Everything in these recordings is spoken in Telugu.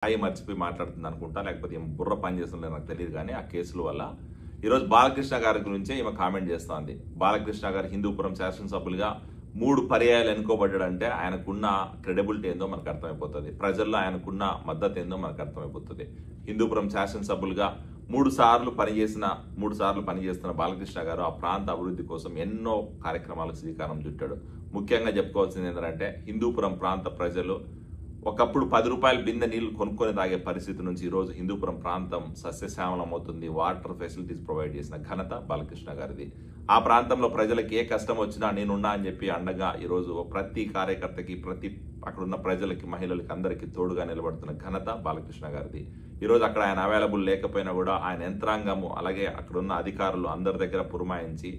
మర్చిపోయి మాట్లాడుతుంది అనుకుంటా, లేకపోతే ఏం బుర్ర పని చేస్తుందో నాకు తెలియదు. కానీ ఆ కేసుల వల్ల ఈరోజు బాలకృష్ణ గారి గురించే ఈమె కామెంట్ చేస్తోంది. బాలకృష్ణ గారు హిందూపురం శాసనసభ్యులుగా 3 పర్యాయాలు ఎన్నుకోబడ్డాడంటే ఆయనకున్న క్రెడిబిలిటీ ఏందో మనకు అర్థమైపోతుంది. ప్రజల్లో ఆయనకున్న మద్దతు ఏందో మనకు అర్థమైపోతుంది. హిందూపురం శాసనసభ్యులుగా 3 సార్లు పనిచేస్తున్న బాలకృష్ణ గారు ఆ ప్రాంత అభివృద్ధి కోసం ఎన్నో కార్యక్రమాలకు శ్రీకారం చుట్టాడు. ముఖ్యంగా చెప్పుకోవాల్సింది ఏంటంటే హిందూపురం ప్రాంత ప్రజలు ఒకప్పుడు 10 రూపాయల బిందె నీళ్లు కొనుక్కొని తాగే పరిస్థితి నుంచి ఈరోజు హిందూపురం ప్రాంతం సస్యశ్యామలం అవుతుంది. వాటర్ ఫెసిలిటీస్ ప్రొవైడ్ చేసిన ఘనత బాలకృష్ణ గారిది. ఆ ప్రాంతంలో ప్రజలకు ఏ కష్టం వచ్చినా నేనున్నా అని చెప్పి అండగా ఈరోజు ప్రతి కార్యకర్తకి, అక్కడున్న ప్రజలకి, మహిళలకి అందరికీ తోడుగా నిలబడుతున్న ఘనత బాలకృష్ణ గారిది. ఈరోజు అక్కడ ఆయన అవైలబుల్ లేకపోయినా కూడా ఆయన యంత్రాంగము, అలాగే అక్కడున్న అధికారులు అందరి దగ్గర పురమాయించి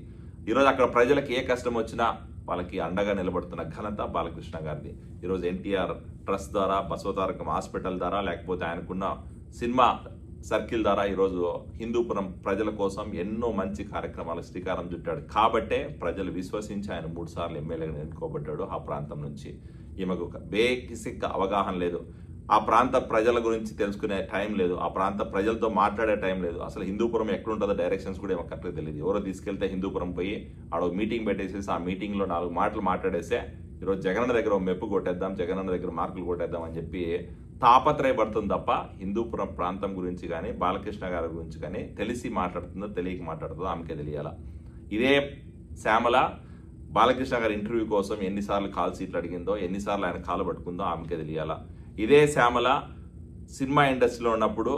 ఈరోజు అక్కడ ప్రజలకు ఏ కష్టం వచ్చినా వాళ్ళకి అండగా నిలబడుతున్న ఘనత బాలకృష్ణ గారిది. ఈరోజు ఎన్టీఆర్ ట్రస్ట్ ద్వారా, బసవతారకం హాస్పిటల్ ద్వారా, లేకపోతే ఆయనకున్న సినిమా సర్కిల్ ద్వారా ఈరోజు హిందూపురం ప్రజల కోసం ఎన్నో మంచి కార్యక్రమాలకు శ్రీకారం చుట్టాడు. కాబట్టే ప్రజలు విశ్వసించి ఆయన 3 సార్లు ఎమ్మెల్యేగా ఎన్నుకోబడ్డాడు. ఆ ప్రాంతం నుంచి ఈమెకు ఒక బేసిక్ అవగాహన లేదు. ఆ ప్రాంత ప్రజల గురించి తెలుసుకునే టైం లేదు. ఆ ప్రాంత ప్రజలతో మాట్లాడే టైం లేదు. అసలు హిందూపురం ఎక్కడుంటుందో డైరెక్షన్స్ కూడా ఏమో కరెక్ట్గా తెలియదు. ఎవరో తీసుకెళ్తే హిందూపురం పోయి ఆడ మీటింగ్ పెట్టేసేసి ఆ మీటింగ్లో 4 మాటలు మాట్లాడేస్తే ఈరోజు జగనన్న దగ్గర మెప్పు కొట్టేద్దాం, జగనన్న దగ్గర మార్కులు కొట్టేద్దాం అని చెప్పి తాపత్రయపడుతుంది తప్ప హిందూపురం ప్రాంతం గురించి కానీ, బాలకృష్ణ గారి గురించి కానీ తెలిసి మాట్లాడుతుందో తెలియక మాట్లాడుతుందో ఆమెకే తెలియాల. ఇదే శ్యామల బాలకృష్ణ గారి ఇంటర్వ్యూ కోసం ఎన్నిసార్లు కాల్ సీట్లు అడిగిందో, ఎన్నిసార్లు ఆయన కాలు పట్టుకుందో ఆమెకే తెలియాల. ఇదే శ్యామల సినిమా ఇండస్ట్రీలో ఉన్నప్పుడు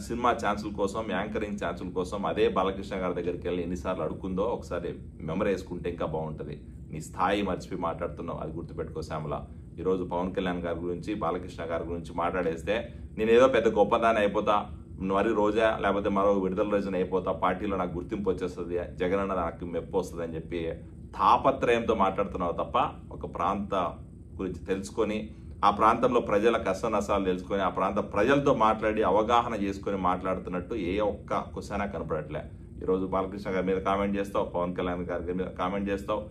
సినిమా ఛాన్సుల కోసం, యాంకరింగ్ ఛాన్సుల కోసం అదే బాలకృష్ణ గారి దగ్గరికి వెళ్ళి ఎన్నిసార్లు అడుక్కుందో ఒకసారి మెమరీ వేసుకుంటే ఇంకా బాగుంటుంది. నీ స్థాయి మర్చిపోయి మాట్లాడుతున్నావు, అది గుర్తుపెట్టుకో శ్యామల. ఈరోజు పవన్ కళ్యాణ్ గారి గురించి, బాలకృష్ణ గారి గురించి మాట్లాడేస్తే నేనేదో పెద్ద గొప్పదాన్ని అయిపోతా, మరి రోజా లేకపోతే మరో విడుదల రోజున అయిపోతా, పార్టీలో నాకు గుర్తింపు వచ్చేస్తుంది, జగనన్న నాకు మెప్పు వస్తుంది అని చెప్పి తాపత్రయంతో మాట్లాడుతున్నావు తప్ప ఒక ప్రాంత గురించి తెలుసుకొని, ఆ ప్రాంతంలో ప్రజల కష్ట నష్టాలు తెలుసుకొని, ఆ ప్రాంత ప్రజలతో మాట్లాడి అవగాహన చేసుకొని మాట్లాడుతున్నట్టు ఏ ఒక్క క్వశ్చన్ కనపడట్లే. ఈరోజు బాలకృష్ణ గారి మీద కామెంట్ చేస్తావు, పవన్ కళ్యాణ్ గారి మీద కామెంట్ చేస్తావు,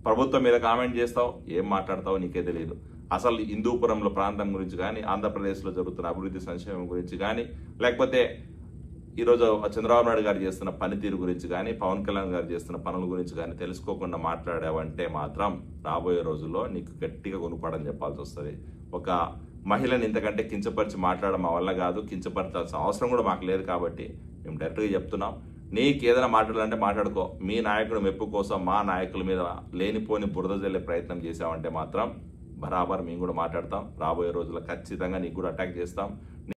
ప్రభుత్వం మీద కామెంట్ చేస్తావు, ఏం మాట్లాడతావో నీకే తెలియదు. అసలు హిందూపురంలో ప్రాంతం గురించి కానీ, ఆంధ్రప్రదేశ్లో జరుగుతున్న అభివృద్ధి సంక్షేమం గురించి కానీ, లేకపోతే ఈరోజు చంద్రబాబు నాయుడు గారు చేస్తున్న పనితీరు గురించి కానీ, పవన్ కళ్యాణ్ గారు చేస్తున్న పనుల గురించి కానీ తెలుసుకోకుండా మాట్లాడావంటే మాత్రం రాబోయే రోజుల్లో నీకు గట్టిగా కొనుక్కోవడం చెప్పాల్సి వస్తుంది. ఒక మహిళని ఇంతకంటే కించపరిచి మాట్లాడడం మా వల్ల కాదు, కించపరచాల్సిన అవసరం కూడా మాకు లేదు. కాబట్టి మేము డైరెక్ట్గా చెప్తున్నాం, నీకు ఏదైనా మాట్లాడాలంటే మాట్లాడుకో. మీ నాయకుడు మెప్పు కోసం మా నాయకుల మీద లేనిపోని బురద జల్లే ప్రయత్నం చేసావంటే మాత్రం బరాబర్ మేము కూడా మాట్లాడతాం. రాబోయే రోజుల్లో ఖచ్చితంగా నీకు కూడా అటాక్ చేస్తాం.